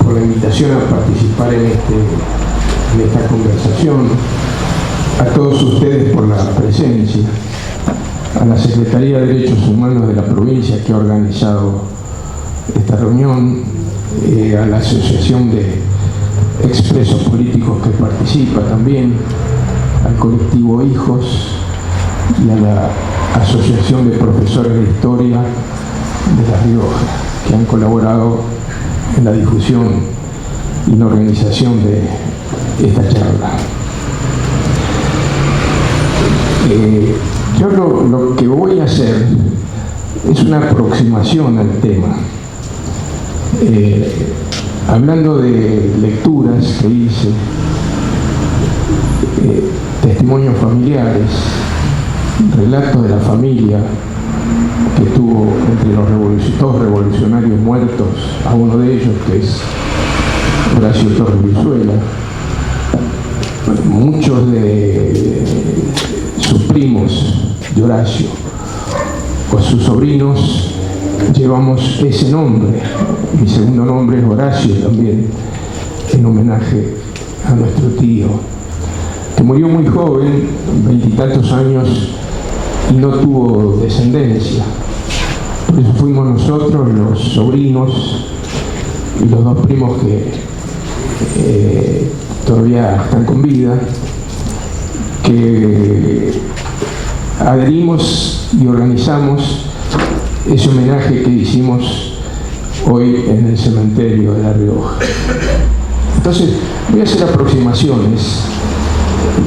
por la invitación a participar en esta conversación, a todos ustedes por la presencia, a la Secretaría de Derechos Humanos de la provincia que ha organizado esta reunión, a la Asociación de Expresos Políticos que participa también, al colectivo Hijos y a la Asociación de Profesores de Historia de La Rioja, que han colaborado en la difusión y la organización de esta charla. Yo lo que voy a hacer es una aproximación al tema, hablando de lecturas que hice, testimonios familiares, relatos de la familia que tuvo entre los dos revolucionarios muertos, a uno de ellos que es Horacio Torres Brizuela. Muchos de sus primos de Horacio o sus sobrinos llevamos ese nombre. Mi segundo nombre es Horacio también, en homenaje a nuestro tío, que murió muy joven, 20 y tantos años, y no tuvo descendencia. Por eso fuimos nosotros, los sobrinos y los dos primos que todavía están con vida, que adherimos y organizamos ese homenaje que hicimos hoy en el cementerio de La Rioja. Entonces, voy a hacer aproximaciones.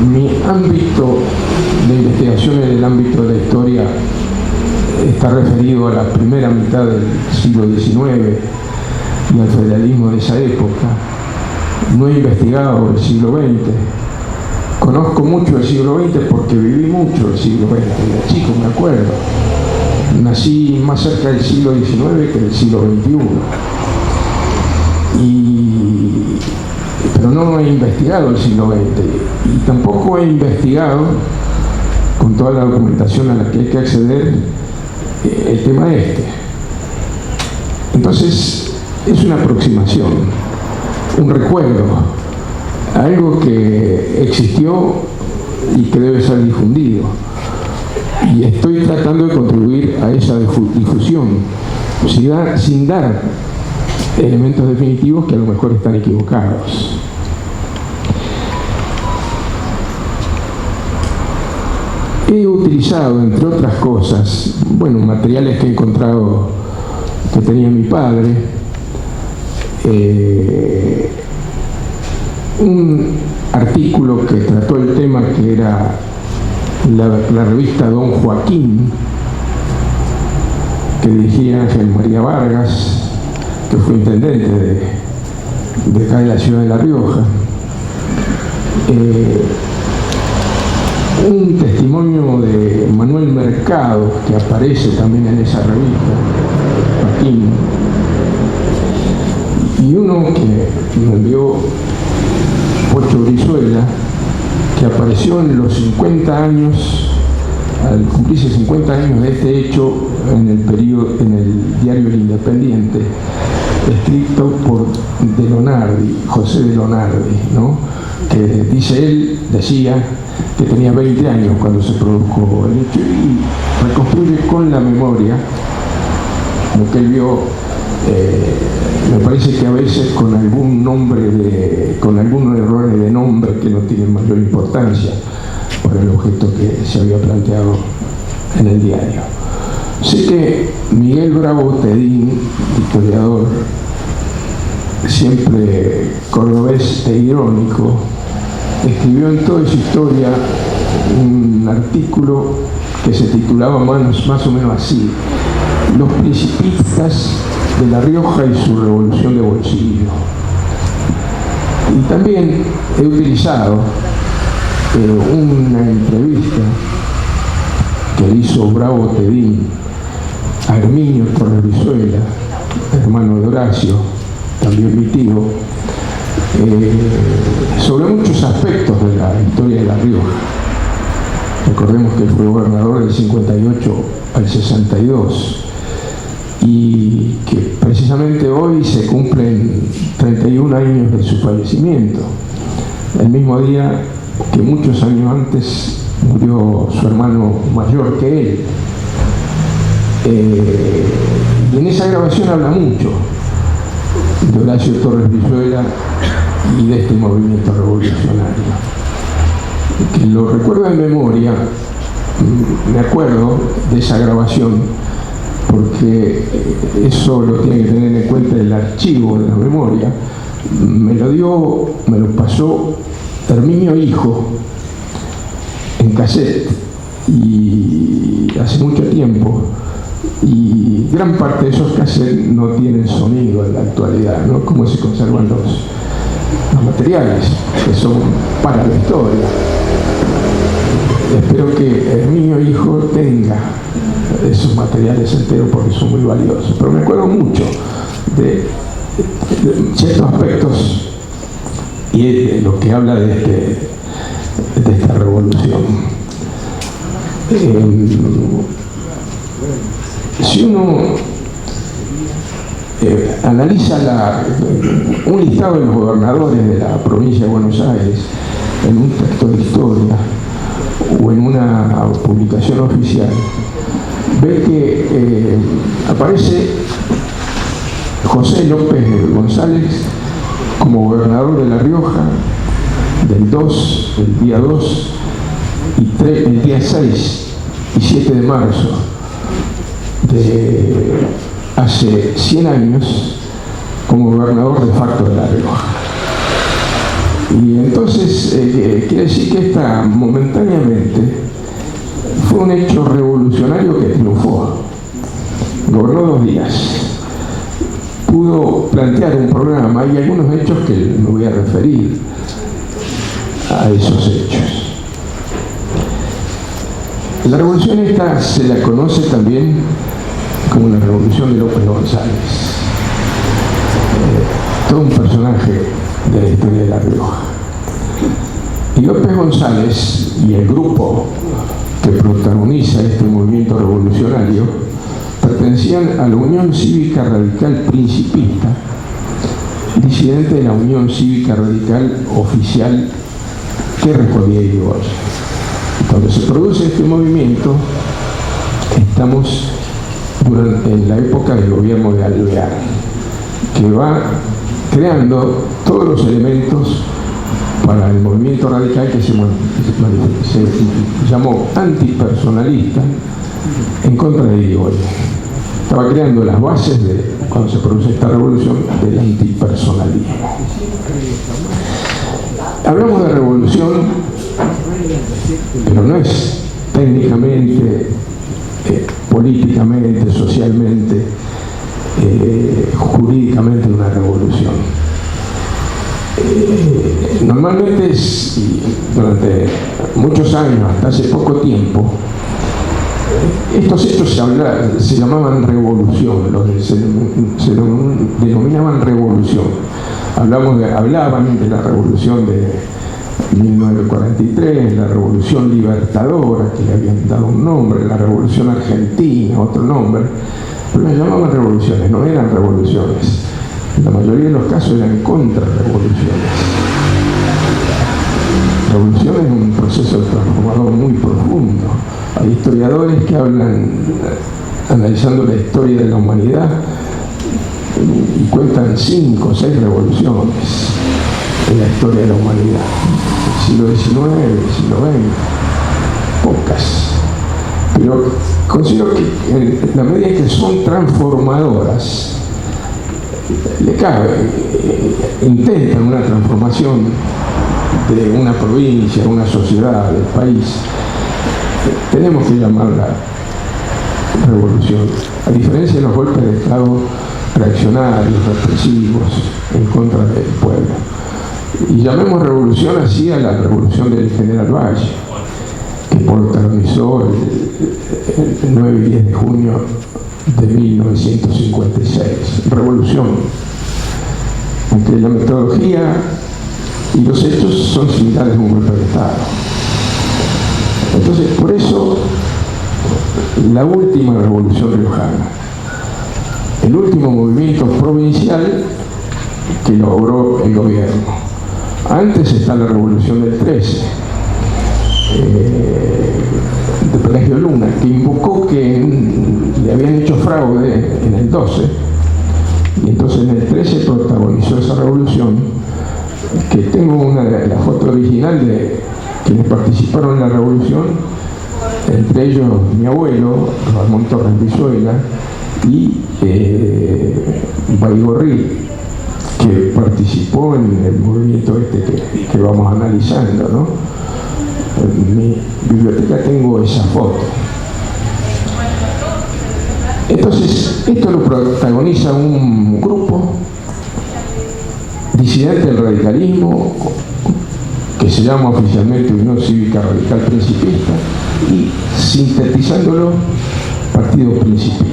Mi ámbito de investigación en el ámbito de la historia está referido a la primera mitad del siglo XIX y al federalismo de esa época. No he investigado el siglo XX. Conozco mucho el siglo XX porque viví mucho el siglo XX. Era chico, me acuerdo. Nací más cerca del siglo XIX que del siglo XXI. Pero no he investigado el siglo XX y tampoco he investigado, con toda la documentación a la que hay que acceder, el tema este. Entonces, es una aproximación, un recuerdo, algo que existió y que debe ser difundido. Y estoy tratando de contribuir a esa difusión, sin dar elementos definitivos que a lo mejor están equivocados. He utilizado, entre otras cosas, materiales que he encontrado que tenía mi padre, un artículo que trató el tema, que era la revista Don Joaquín, que dirigía Ángel María Vargas, que fue intendente de acá de la ciudad de La Rioja. Un testimonio de Manuel Mercado, que aparece también en esa revista, Joaquín, y uno que me envió Pocho Brizuela, que apareció en los 50 años, al cumplirse 50 años de este hecho, en el diario El Independiente, escrito por De Lonardi, José De Lonardi, ¿no? Que decía que tenía 20 años cuando se produjo el hecho, y reconstruye con la memoria lo que él vio. Me parece que a veces con algunos errores de nombre que no tienen mayor importancia para el objeto que se había planteado en el diario. Sé que Miguel Bravo Tedín, historiador, siempre cordobés e irónico, escribió en toda su historia un artículo que se titulaba más o menos así: Los principistas de La Rioja y su revolución de bolsillo. Y también he utilizado una entrevista que hizo Bravo Tedín a Herminio Torres Brizuela, hermano de Horacio, también mi tío, sobre muchos aspectos de la historia de La Rioja. Recordemos que él fue gobernador del 58 al 62, y y que precisamente hoy se cumplen 31 años de su fallecimiento, el mismo día que muchos años antes murió su hermano mayor que él. Y en esa grabación habla mucho de Horacio Torres Villuela y de este movimiento revolucionario, que lo recuerdo en memoria. Me acuerdo de esa grabación porque eso lo tiene que tener en cuenta el archivo de la memoria. Me lo pasó Herminio Hijo en cassette, y hace mucho tiempo, y gran parte de esos cassettes no tienen sonido en la actualidad, ¿no? Cómo se conservan los materiales, que son para la historia. Espero que Herminio Hijo tenga esos materiales enteros porque son muy valiosos. Pero me acuerdo mucho de ciertos aspectos y de lo que habla de esta revolución. Si uno analiza un listado de los gobernadores de la provincia de Buenos Aires en un texto de historia o en una publicación oficial, ve que aparece José López González como gobernador de La Rioja el día 2 y el día 6 y 7 de marzo de hace 100 años como gobernador de facto de La Rioja. Y entonces quiere decir que esta momentáneamente fue un hecho revolucionario que triunfó. Gobernó 2 días. Pudo plantear un programa y algunos hechos que me voy a referir a esos hechos. La revolución esta se la conoce también como la revolución de López González. Todo un personaje de la historia de La Rioja. Y López González y el grupo que protagoniza este movimiento revolucionario pertenecían a la Unión Cívica Radical Principista, disidente de la Unión Cívica Radical Oficial que respondía a Irigoyen. Cuando se produce este movimiento, estamos en la época del gobierno de Alvear, que va creando todos los elementos para el movimiento radical que se llamó antipersonalista en contra de Irigoyen. Estaba creando las bases de, cuando se produce esta revolución, del antipersonalismo. Hablamos de revolución, pero no es técnicamente, políticamente, socialmente, jurídicamente una revolución. Normalmente durante muchos años, hasta hace poco tiempo, estos hechos se llamaban revolución, se denominaban revolución. Hablaban de la revolución de 1943, la revolución libertadora, que le habían dado un nombre, la revolución argentina, otro nombre, pero las llamaban revoluciones, no eran revoluciones. En la mayoría de los casos eran contrarrevoluciones. Revolución es un proceso transformador muy profundo. Hay historiadores que hablan, analizando la historia de la humanidad, y cuentan 5 o 6 revoluciones en la historia de la humanidad. El siglo XIX, el siglo XX, pocas. Pero considero que en la medida en que son transformadoras, le cabe, intentan una transformación de una provincia, una sociedad, del país, tenemos que llamarla revolución, a diferencia de los golpes de Estado reaccionarios, represivos, en contra del pueblo. Y llamemos revolución así a la revolución del general Valle, que protagonizó el 9 y 10 de junio de 1956. Revolución, aunque la metodología y los hechos son similares a un golpe de Estado. Entonces, por eso, la última revolución riojana el último movimiento provincial que logró el gobierno. Antes está la Revolución del 13, de Pelagio Luna, que invocó que le habían hecho fraude en el 12, y entonces en el 13 protagonizó esa revolución, que tengo la foto original de quienes participaron en la revolución, entre ellos mi abuelo, Ramón Torres Brizuela, y Baigorri, que participó en el movimiento que vamos analizando, ¿no? En mi biblioteca tengo esa foto. Entonces, esto lo protagoniza un grupo disidente del radicalismo, que se llama oficialmente Unión Cívica Radical Principista, y sintetizándolo, Partido Principista.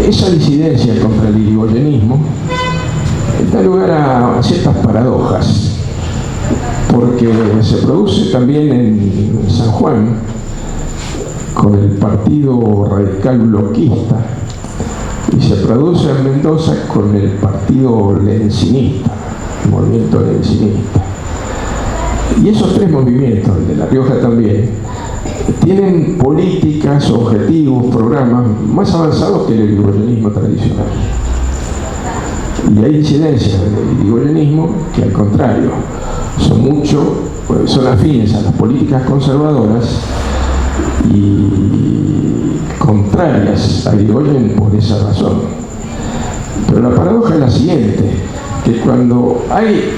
Esa disidencia contra el irigoyenismo da lugar a ciertas paradojas, porque se produce también en San Juan con el Partido Radical Bloquista, y se produce en Mendoza con el Partido Lencinista, el movimiento lencinista. Y esos tres movimientos, el de La Rioja también, tienen políticas, objetivos, programas más avanzados que el irigoyenismo tradicional. Y hay disidencias del irigoyenismo que, al contrario, son afines a las políticas conservadoras y contrarias a Irigoyen por esa razón. Pero la paradoja es la siguiente, que cuando hay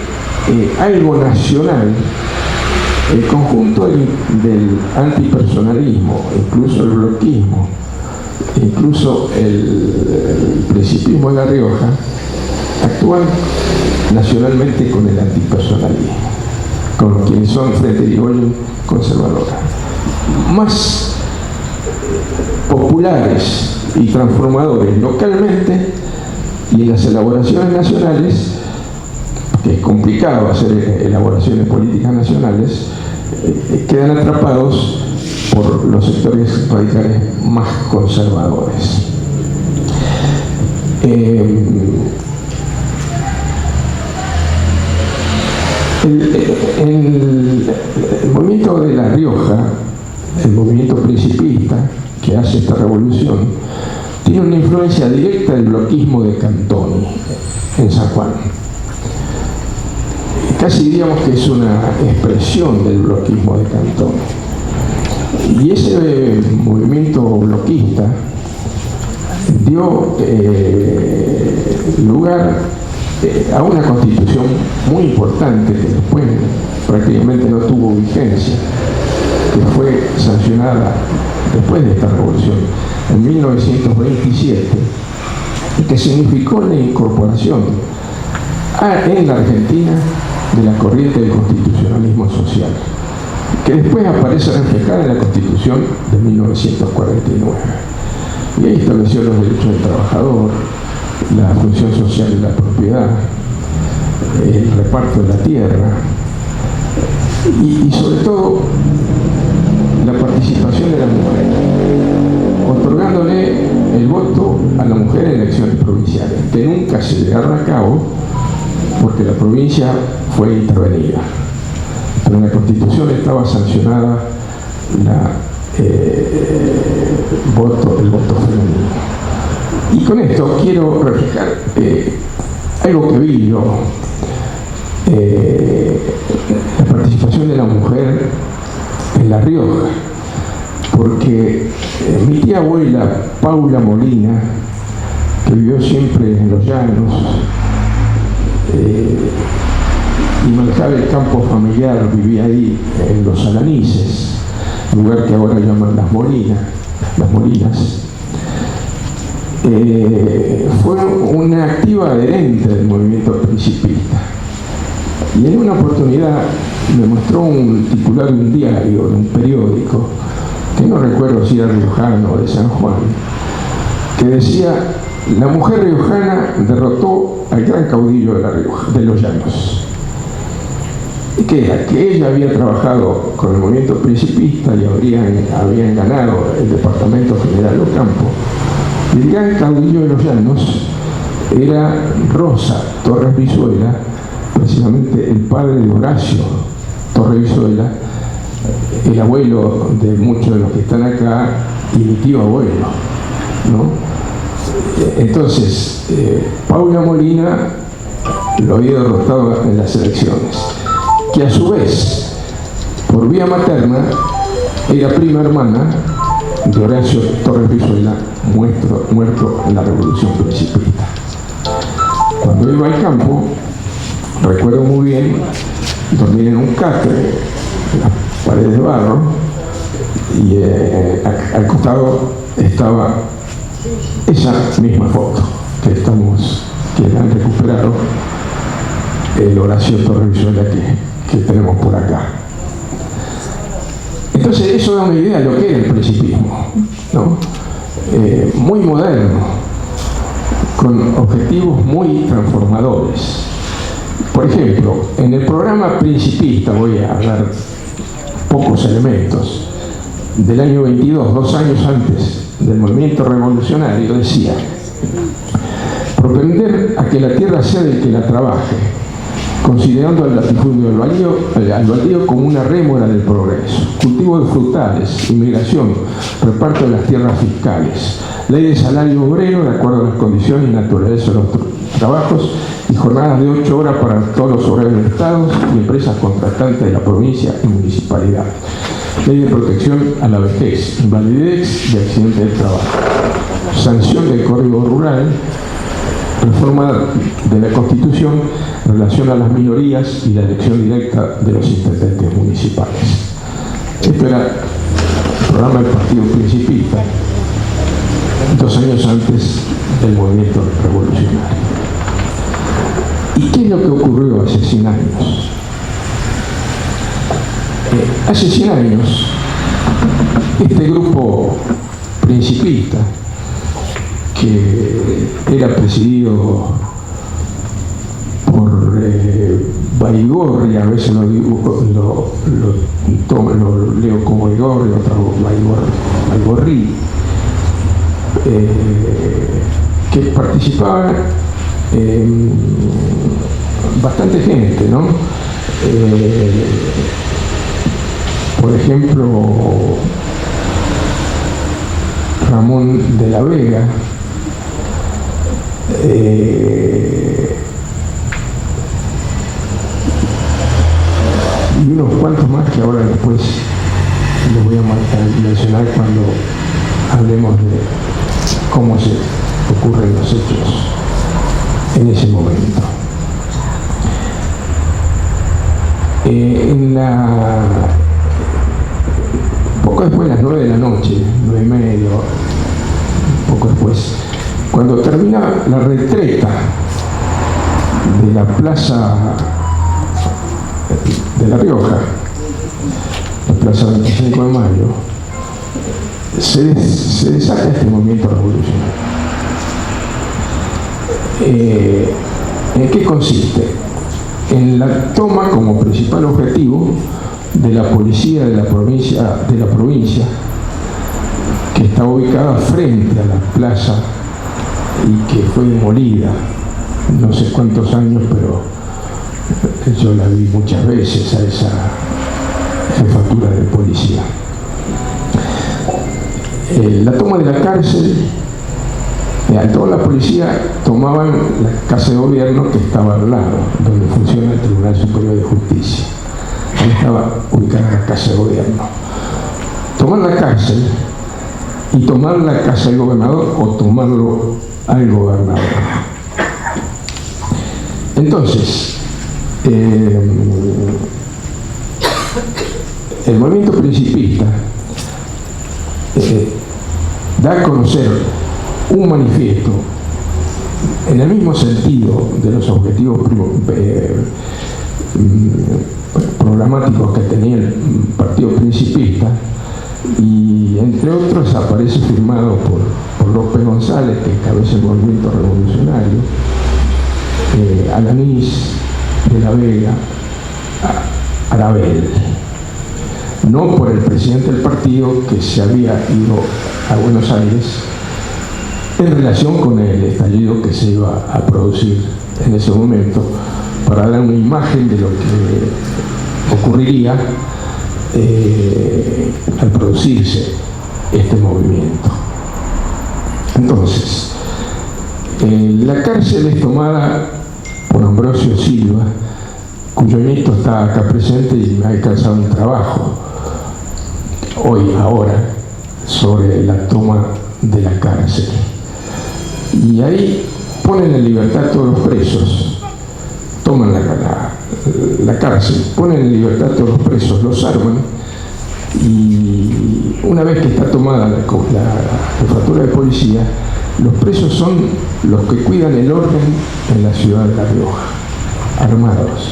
algo nacional, el conjunto del antipersonalismo, incluso el bloquismo, incluso el principismo de La Rioja, actúan nacionalmente con el antipersonalismo, con quienes son frente a Irigoyen conservadora. Más populares y transformadores localmente, y en las elaboraciones nacionales, que es complicado hacer elaboraciones políticas nacionales, quedan atrapados por los sectores radicales más conservadores. El movimiento de La Rioja, el movimiento principista que hace esta revolución, tiene una influencia directa del bloquismo de Cantoni en San Juan. Casi diríamos que es una expresión del bloquismo de Cantoni. Y ese movimiento bloquista dio lugar a una constitución muy importante que después prácticamente no tuvo vigencia, que fue sancionada después de esta revolución en 1927, y que significó la incorporación en la Argentina de la corriente del constitucionalismo social, que después aparece reflejada en la Constitución de 1949. Y ahí estableció los derechos del trabajador, la función social de la propiedad, el reparto de la tierra y sobre todo la participación de la mujer, otorgándole el voto a la mujer en elecciones provinciales, que nunca se llegaron a cabo porque la provincia fue intervenida. Pero en la Constitución estaba sancionada el voto femenino. Y con esto quiero reflejar algo que vi yo, la participación de la mujer en La Rioja, porque mi tía abuela Paula que vivió siempre en los llanos y manejaba el campo familiar, vivía ahí en Los Alanices, lugar que ahora llaman Las Molinas, fue una activa adherente del movimiento principista. Y en una oportunidad me mostró un titular de un diario, de un periódico, que no recuerdo si era riojano o de San Juan, que decía: la mujer riojana derrotó al gran caudillo de La Rioja, de los llanos. Y que ella había trabajado con el movimiento principista y habían ganado el departamento general Ocampo, El gran caudillo de los llanos era Rosa Torres Vizuela, precisamente el padre de Horacio Torres Vizuela, el abuelo de muchos de los que están acá y mi tío abuelo, ¿no? Entonces, Paula Molina lo había derrotado en las elecciones, que a su vez, por vía materna, era prima hermana de Horacio Torres Vizuela, muerto en la Revolución Principista. Cuando iba al campo, recuerdo muy bien, dormir en un catre, en las paredes de barro, y al costado estaba esa misma foto que han recuperado, el Horacio Torres Vizuela que tenemos por acá. Entonces eso da una idea de lo que era el principismo, ¿no? Muy moderno, con objetivos muy transformadores. Por ejemplo, en el programa Principista, voy a dar pocos elementos, del año 22, 2 años antes del movimiento revolucionario, decía: propender a que la tierra sea del que la trabaje, considerando al latifundio al baldío como una rémora del progreso, cultivo de frutales, inmigración, reparto de las tierras fiscales, ley de salario obrero de acuerdo a las condiciones y naturaleza de los trabajos y jornadas de 8 horas para todos los obreros de estados y empresas contratantes de la provincia y municipalidad, ley de protección a la vejez, invalidez y accidente del trabajo, sanción del Código Rural, reforma de la Constitución en relación a las minorías y la elección directa de los intendentes municipales. Esto era el programa del Partido Principista, 2 años antes del movimiento revolucionario. ¿Y qué es lo que ocurrió hace 100 años? Hace 100 años, este grupo principista, que era presidido por Baigorri, a veces lo leo como Baigorri, otro Baigorri, que participaba bastante gente, ¿no? Por ejemplo, Ramón de la Vega, y unos cuantos más que ahora después les voy a mencionar cuando hablemos de cómo se ocurren los hechos en ese momento. Poco después de las 9 de la noche, 9:30, poco después, cuando termina la retreta de la plaza de La Rioja, la plaza 25 de mayo, se desata este movimiento revolucionario. ¿En qué consiste? En la toma como principal objetivo de la policía de la provincia, que está ubicada frente a la plaza y que fue demolida no sé cuántos años, pero yo la vi muchas veces a esa jefatura de policía. La toma de la cárcel, toda la policía tomaban la casa de gobierno que estaba al lado, donde funciona el Tribunal Superior de Justicia. Ahí estaba ubicada la casa de gobierno. Tomar la cárcel y tomar la casa del gobernador o tomarlo al gobernador. Entonces, el movimiento principista da a conocer un manifiesto en el mismo sentido de los objetivos programáticos que tenía el Partido Principista, y entre otros aparece firmado por López González, que encabeza el movimiento revolucionario, Alanís, de la Vega, Arabel, no por el presidente del partido, que se había ido a Buenos Aires en relación con el estallido que se iba a producir en ese momento, para dar una imagen de lo que ocurriría al producirse este movimiento. Entonces, la cárcel es tomada por Ambrosio Silva, cuyo nieto está acá presente y me ha alcanzado un trabajo ahora, sobre la toma de la cárcel. Y ahí ponen en libertad a todos los presos, toman la cárcel, ponen en libertad a todos los presos, los arman, y una vez que está tomada la jefatura de policía, los presos son los que cuidan el orden en la ciudad de La Rioja, armados.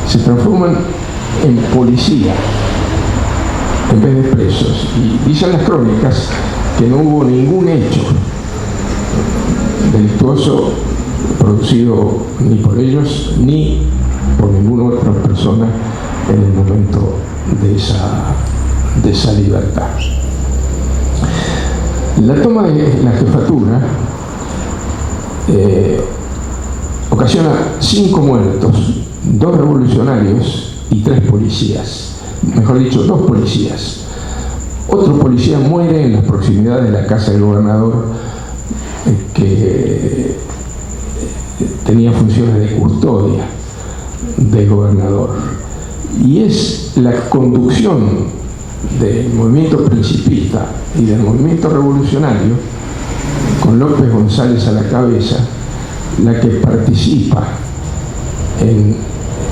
Se transforman en policía en vez de presos. Y dicen las crónicas que no hubo ningún hecho delictuoso producido ni por ellos ni por ninguna otra persona en el momento de esa libertad. La toma de la jefatura ocasiona 5 muertos, 2 revolucionarios y 3 policías. Mejor dicho, 2 policías. Otro policía muere en las proximidades de la casa del gobernador, que tenía funciones de custodia del gobernador. Y es la conducción del movimiento principista y del movimiento revolucionario, con López González a la cabeza, la que participa en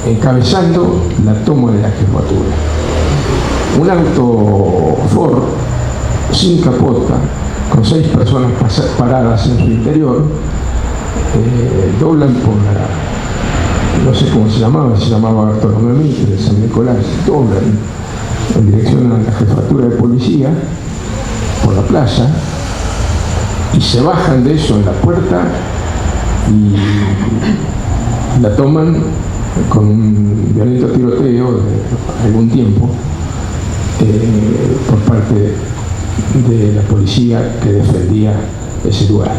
encabezando la toma de la jefatura. Un auto Ford sin capota, con 6 personas paradas en su interior, doblan por no sé cómo se llamaba Bartolomé Mitre de San Nicolás, doblan en dirección a la jefatura de policía por la plaza y se bajan de eso en la puerta y la toman con un violento tiroteo de algún tiempo por parte de la policía que defendía ese lugar.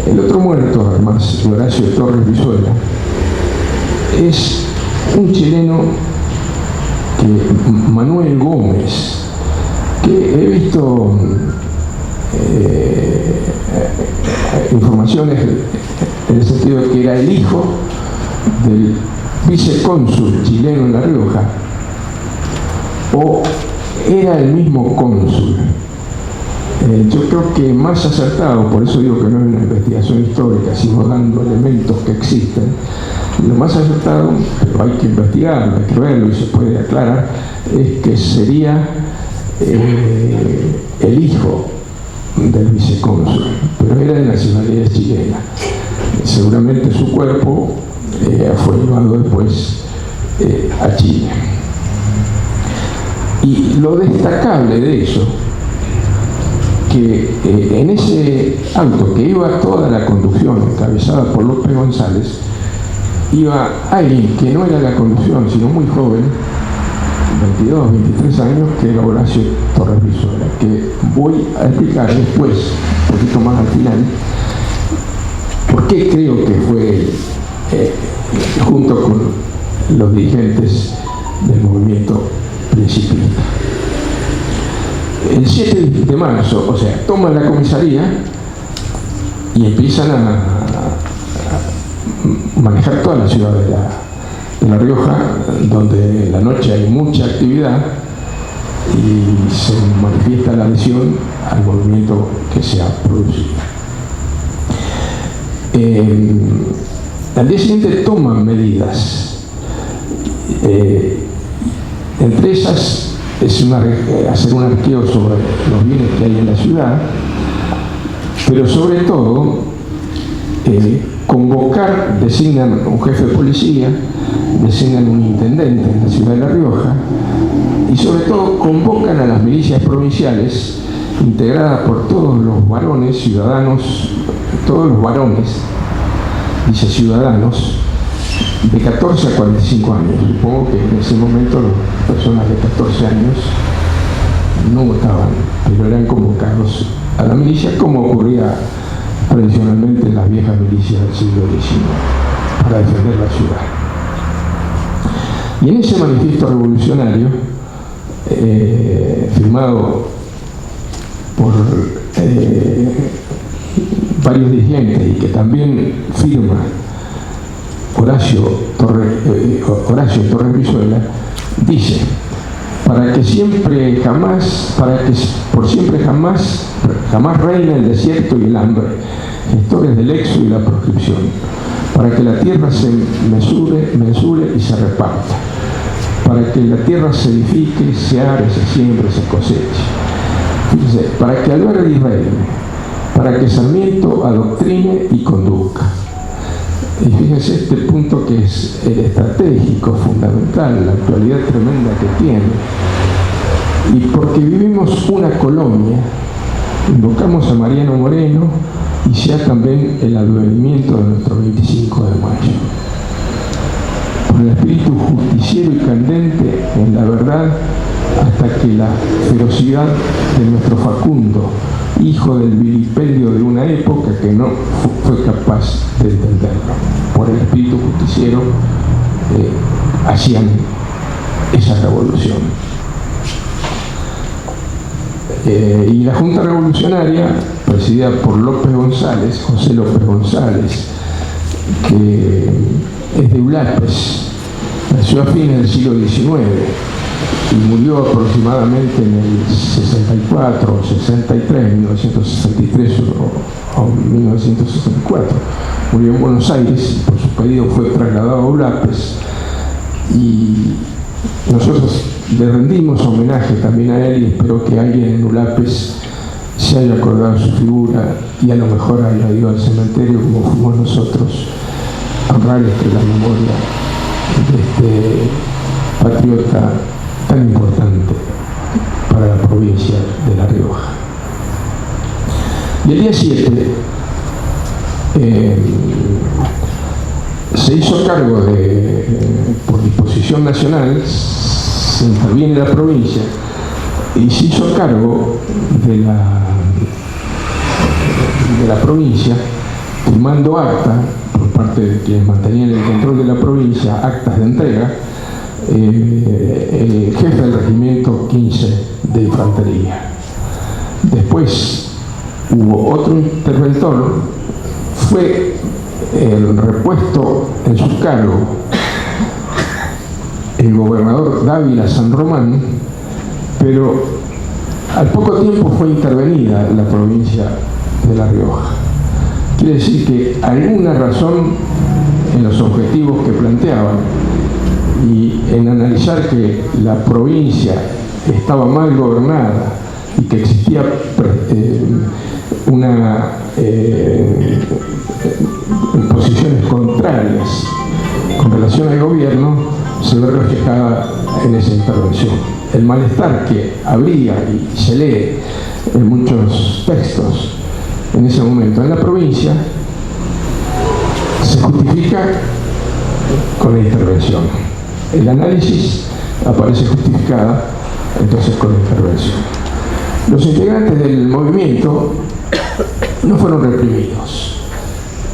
El otro muerto, además, Horacio Torres Brizuela, es un chileno, Manuel Gómez, que he visto informaciones en el sentido de que era el hijo del vicecónsul chileno en La Rioja, o era el mismo cónsul. Yo creo que más acertado, por eso digo que no es una investigación histórica, sino dando elementos que existen, lo más acertado, pero hay que investigarlo, hay que verlo y se puede aclarar, es que sería el hijo del vicecónsul, pero era de nacionalidad chilena. Seguramente su cuerpo fue llevado después a Chile. Y lo destacable de eso, que en ese auto que iba toda la conducción encabezada por López González, iba alguien que no era la conducción, sino muy joven, 22, 23 años, que era Horacio Torres Brizuela, que voy a explicar después, un poquito más al final, por qué creo que fue él, junto con los dirigentes del movimiento principista. El 7 de marzo, o sea, toman la comisaría y empiezan a manejar toda la ciudad de La Rioja, donde en la noche hay mucha actividad y se manifiesta la adhesión al movimiento que se ha producido. Al día siguiente toman medidas. Entre esas es hacer un arqueo sobre los bienes que hay en la ciudad, pero sobre todo convocar, designan un jefe de policía, designan un intendente en la ciudad de La Rioja y sobre todo convocan a las milicias provinciales integradas por todos los varones ciudadanos, todos los varones, dice ciudadanos, de 14 a 45 años. Supongo que en ese momento las personas de 14 años no votaban, pero eran convocados a la milicia, como ocurría tradicionalmente las viejas milicias del siglo XIX, para defender la ciudad. Y en ese manifiesto revolucionario, firmado por varios dirigentes y que también firma Horacio Torres Brizuela, dice: para que por siempre jamás reine el desierto y el hambre, gestores del éxodo y la proscripción, para que la tierra se mensure y se reparta, para que la tierra se edifique, se are, se siembre, se coseche. Fíjense, para que albergue y reine, para que Sarmiento adoctrine y conduzca. Y fíjense este punto que es estratégico, fundamental, la actualidad tremenda que tiene. Y porque vivimos una colonia, invocamos a Mariano Moreno y sea también el advenimiento de nuestro 25 de mayo. Por el espíritu justiciero y candente en la verdad, hasta que la ferocidad de nuestro Facundo, hijo del vilipendio de una época que no fue capaz de entenderlo. Por el espíritu justiciero hacían esa revolución. Y la Junta Revolucionaria, presidida por José López González, que es de Ulapes, nació a fines del siglo XIX y murió aproximadamente en el 64 o 63, 1963 o 1964. Murió en Buenos Aires, por su pedido fue trasladado a Ulapes y nosotros le rendimos homenaje también a él y espero que alguien en Ulapes se haya acordado de su figura y a lo mejor haya ido al cementerio como fuimos nosotros a honrar la memoria de este patriota tan importante para la provincia de La Rioja. Y el día 7 se hizo cargo por disposición nacional, se interviene la provincia y se hizo cargo de la provincia, firmando acta por parte de quienes mantenían el control de la provincia, actas de entrega, el jefe del regimiento 15 de infantería. Después hubo otro interventor, fue el repuesto en su cargo el gobernador Dávila San Román, pero al poco tiempo fue intervenida la provincia de La Rioja. Quiere decir que alguna razón en los objetivos que planteaban y en analizar que la provincia estaba mal gobernada y que existía posiciones contrarias con relación al gobierno, se ve reflejada en esa intervención. El malestar que habría y se lee en muchos textos en ese momento en la provincia se justifica con la intervención. El análisis aparece justificada entonces con la intervención. Los integrantes del movimiento no fueron reprimidos.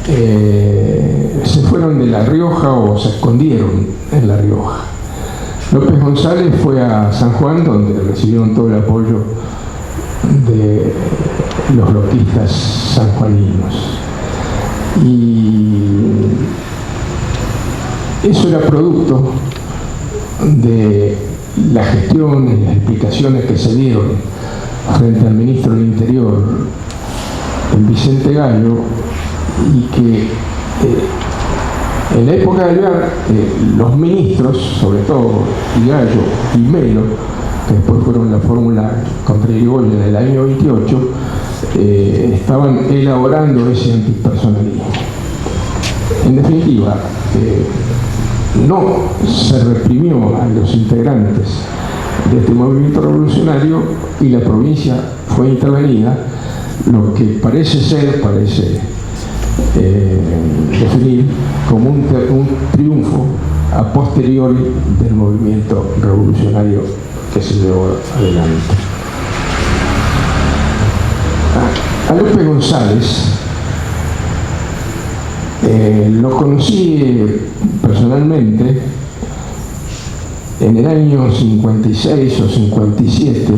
Se fueron de La Rioja o se escondieron en La Rioja. López González fue a San Juan, donde recibieron todo el apoyo de los loquistas sanjuaninos. Y eso era producto de las gestiones y las explicaciones que se dieron frente al ministro del Interior, el Vicente Gallo, y que en la época de Gallo, los ministros, sobre todo Gallo y Melo, que después fueron la fórmula contra Irigoyen en el año 28, estaban elaborando ese antipersonalismo. En definitiva, no se reprimió a los integrantes de este movimiento revolucionario y la provincia fue intervenida, lo que parece definir como un triunfo a posteriori del movimiento revolucionario que se llevó adelante. A López González Lo conocí personalmente en el año 56 o 57,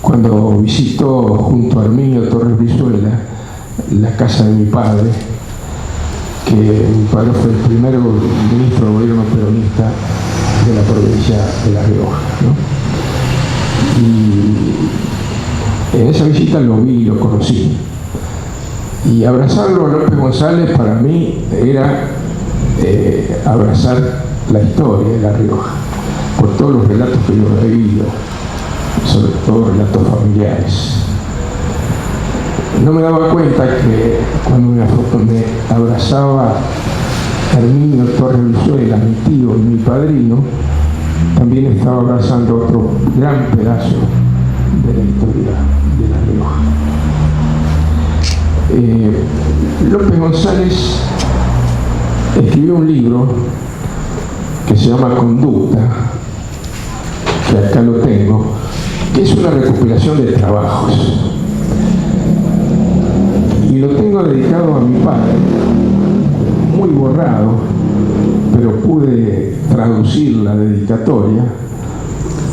cuando visitó junto a Herminio Torres Brizuela la casa de mi padre, que mi padre fue el primer ministro del gobierno peronista de la provincia de La Rioja, ¿no? Y en esa visita lo vi y lo conocí. Y abrazarlo a López González para mí era abrazar la historia de La Rioja, por todos los relatos que yo he vivido, sobre todo relatos familiares. No me daba cuenta que cuando me abrazaba Herminio Torres Brizuela, mi tío y mi padrino, también estaba abrazando otro gran pedazo de la historia de La Rioja. López González escribió un libro que se llama Conducta, que acá lo tengo, que es una recopilación de trabajos. Y lo tengo dedicado a mi padre, muy borrado, pero pude traducir la dedicatoria,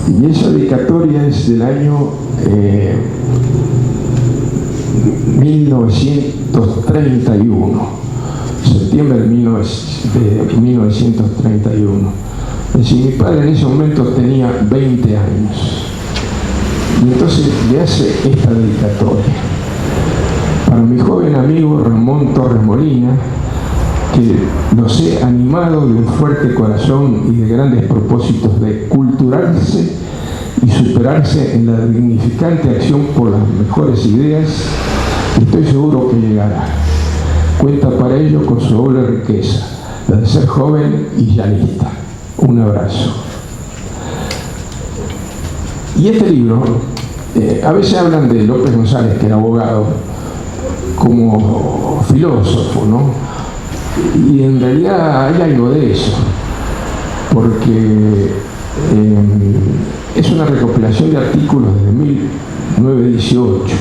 y esa dedicatoria es del año 1931, septiembre de 1931. Es decir, mi padre en ese momento tenía 20 años, y entonces le hace esta dedicatoria para mi joven amigo Ramón Torres Molina, que los he animado de un fuerte corazón y de grandes propósitos de culturarse y superarse en la dignificante acción por las mejores ideas. Estoy seguro que llegará. Cuenta para ello con su doble riqueza, la de ser joven y llanista. Un abrazo. Y este libro, a veces hablan de López González, que era abogado, como filósofo, ¿no? Y en realidad hay algo de eso, porque es una recopilación de artículos desde 1918,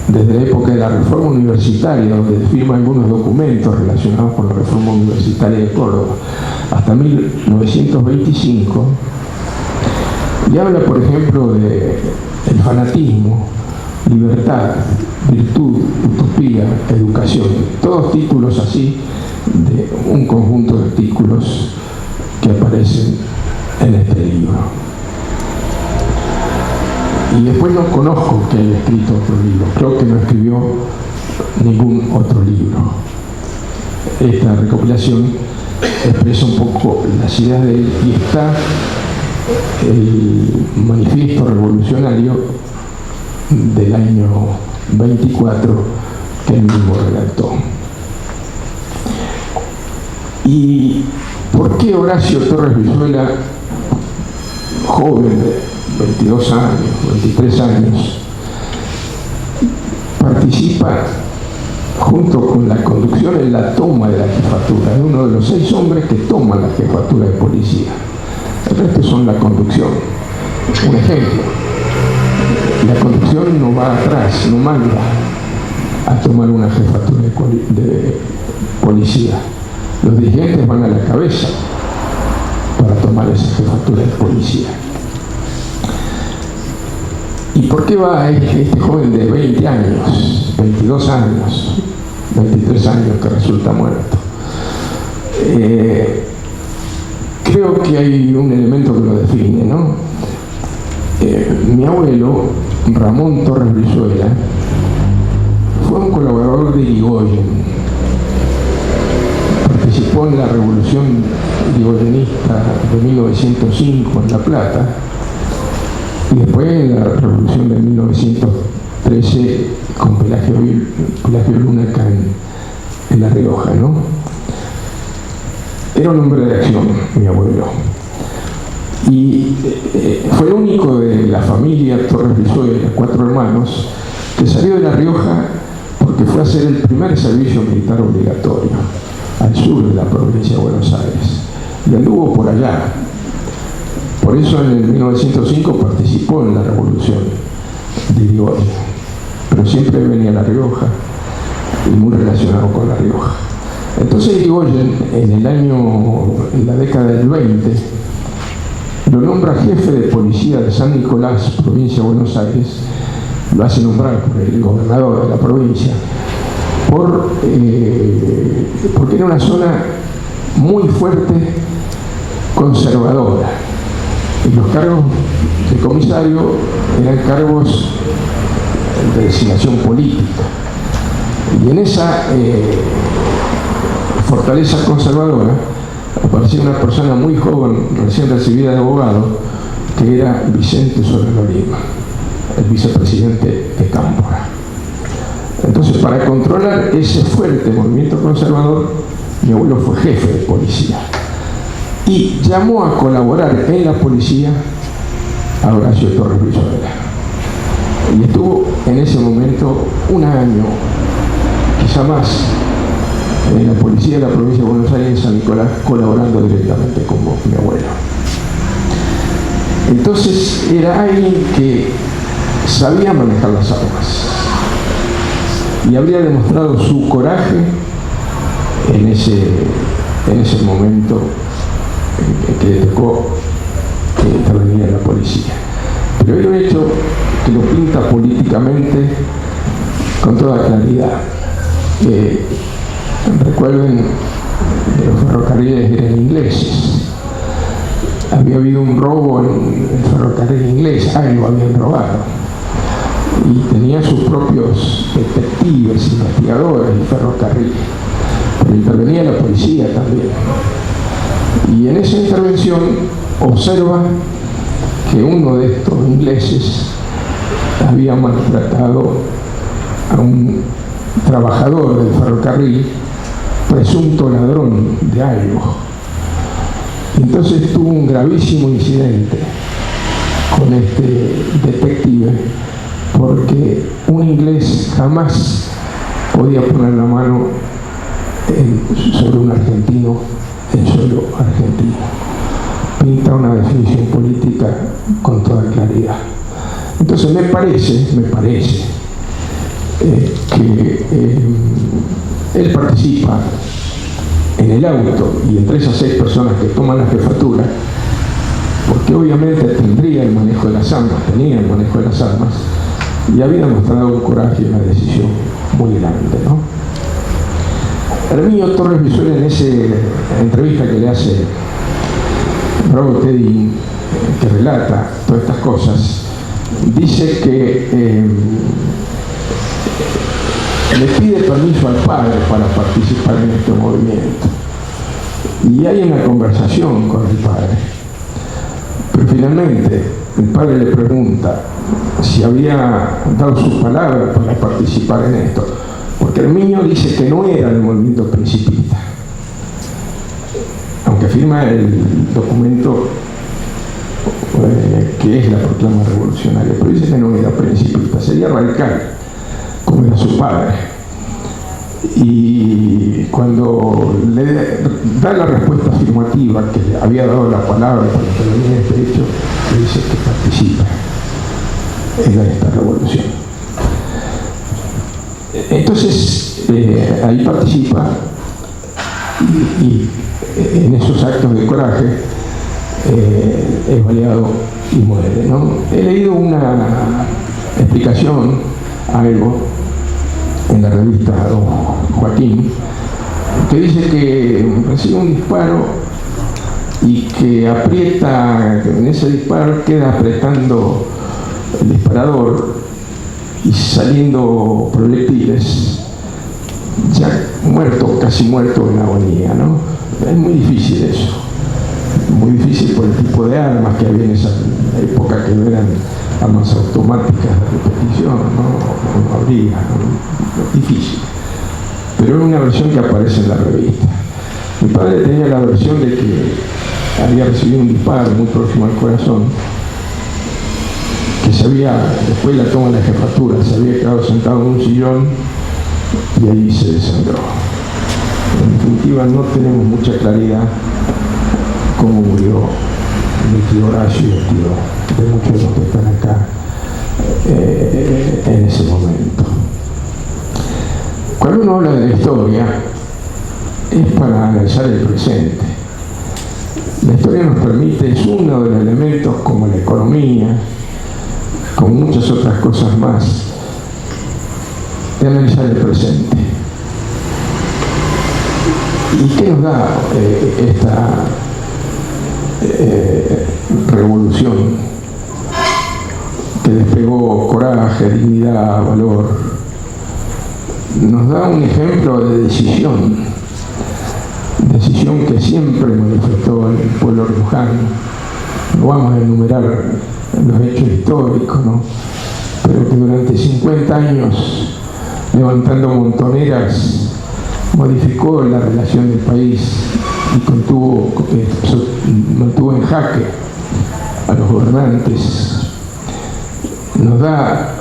desde la época de la reforma universitaria, donde firma algunos documentos relacionados con la reforma universitaria de Córdoba, hasta 1925, y habla, por ejemplo, de el fanatismo, libertad, virtud, utopía, educación, todos títulos así de un conjunto de artículos que aparecen en este libro. Y después no conozco que haya escrito otro libro, creo que no escribió ningún otro libro. Esta recopilación expresa un poco las ideas de él, y está el manifiesto revolucionario del año 24 que él mismo redactó. ¿Y por qué Horacio Torres Brizuela, joven de 22 años, 23 años, participa junto con la conducción en la toma de la jefatura? Es uno de los 6 hombres que toman la jefatura de policía. El resto son la conducción. Un ejemplo: la conducción no va atrás, no manda a tomar una jefatura de policía. Los dirigentes van a la cabeza para tomar esa jefatura de policía. ¿Y por qué va este joven de 20 años, 22 años, 23 años que resulta muerto? Creo que hay un elemento que lo define, ¿no? Mi abuelo, Ramón Torres Brizuela, fue un colaborador de Irigoyen. Participó en la revolución irigoyenista de 1905 en La Plata, y después en la revolución de 1913 con Pelagio Luna acá en La Rioja, ¿no? Era un hombre de acción, mi abuelo. Y fue el único de la familia Torres Brizuela, 4 hermanos, que salió de La Rioja porque fue a hacer el primer servicio militar obligatorio al sur de la provincia de Buenos Aires, y anduvo por allá. Por eso en el 1905 participó en la revolución de Irigoyen, pero siempre venía a La Rioja y muy relacionado con La Rioja. Entonces Irigoyen, en la década del 20, lo nombra jefe de policía de San Nicolás, provincia de Buenos Aires, lo hace nombrar por el gobernador de la provincia, porque era una zona muy fuerte, conservadora. Y los cargos de comisario eran cargos de designación política. Y en esa fortaleza conservadora aparecía una persona muy joven, recién recibida de abogado, que era Vicente Solano Lima, el vicepresidente de Cámpora. Entonces, para controlar ese fuerte movimiento conservador, mi abuelo fue jefe de policía y llamó a colaborar en la policía a Horacio Torres Brizuela. Y estuvo en ese momento un año, quizá más, en la policía de la provincia de Buenos Aires, en San Nicolás, colaborando directamente con mi abuelo. Entonces era alguien que sabía manejar las armas y habría demostrado su coraje en ese momento que le tocó intervenir en la policía. Pero hay un hecho que lo pinta políticamente con toda claridad. Recuerden que los ferrocarriles eran ingleses. Había habido un robo en el ferrocarril inglés, algo habían robado. Y tenía sus propios detectives, investigadores del ferrocarril. Pero intervenía la policía también. Y en esa intervención observa que uno de estos ingleses había maltratado a un trabajador del ferrocarril, presunto ladrón de algo. Entonces tuvo un gravísimo incidente con este detective, porque un inglés jamás podía poner la mano sobre un argentino en suelo argentino. Pinta una definición política con toda claridad. Entonces me parece que él participa en el auto y entre esas 6 personas que toman la jefatura, porque obviamente tenía el manejo de las armas, y había mostrado un coraje y una decisión muy grande, ¿no? Herminio Torres Brizuela, en esa entrevista que le hace Bravo Teddy, que relata todas estas cosas, dice que le pide permiso al padre para participar en este movimiento. Y hay una conversación con el padre. Pero finalmente el padre le pregunta si había dado su palabra para participar en esto. Porque Herminio dice que no era del movimiento principista. Aunque firma el documento que es la proclama revolucionaria, pero dice que no era principista, sería radical, como era su padre. Y cuando le da la respuesta afirmativa, que le había dado la palabra para intervenir en este hecho, le dice que participa en esta revolución. Entonces, ahí participa y en esos actos de coraje es baleado y muere, ¿no? He leído una explicación, algo, en la revista Don Joaquín, que dice que recibe un disparo y que aprieta, en ese disparo queda apretando el disparador y saliendo proyectiles, ya muerto, casi muerto en agonía, ¿no? Es muy difícil eso, muy difícil por el tipo de armas que había en esa época, que no eran armas automáticas de repetición, no habría, difícil. Pero era una versión que aparece en la revista. Mi padre tenía la versión de que había recibido un disparo muy próximo al corazón, que después de la toma de la jefatura, se había quedado sentado en un sillón y ahí se desangró. En definitiva, no tenemos mucha claridad cómo murió mi tío Horacio y el tío de muchos de los que están acá en ese momento. Cuando uno habla de la historia, es para analizar el presente. La historia nos permite, es uno de los elementos como la economía, como muchas otras cosas más, de analizar el presente. ¿Y qué nos da esta revolución que desplegó coraje, dignidad, valor? Nos da un ejemplo de decisión que siempre manifestó el pueblo riojano. No vamos a enumerar los hechos históricos, ¿no? Pero que durante 50 años, levantando montoneras, modificó la relación del país y mantuvo en jaque a los gobernantes. Nos da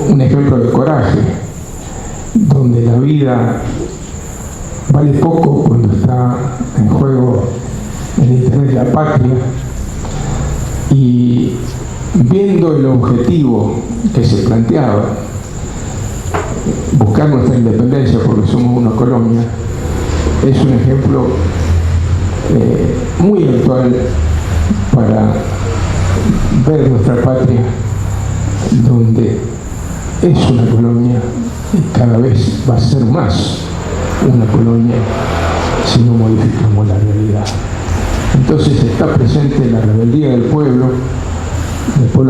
un ejemplo de coraje, donde la vida vale poco cuando está en juego el interés de la patria, y viendo el objetivo que se planteaba, buscar nuestra independencia porque somos una colonia, es un ejemplo muy actual para ver nuestra patria, donde es una colonia y cada vez va a ser más una colonia si no modificamos la realidad. Entonces está presente la rebeldía del pueblo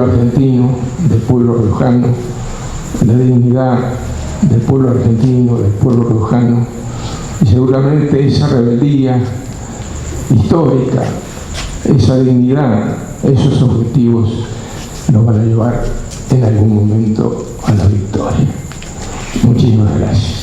argentino, del pueblo riojano, la dignidad del pueblo argentino, del pueblo riojano, y seguramente esa rebeldía histórica, esa dignidad, esos objetivos nos van a llevar en algún momento a la victoria. Muchísimas gracias.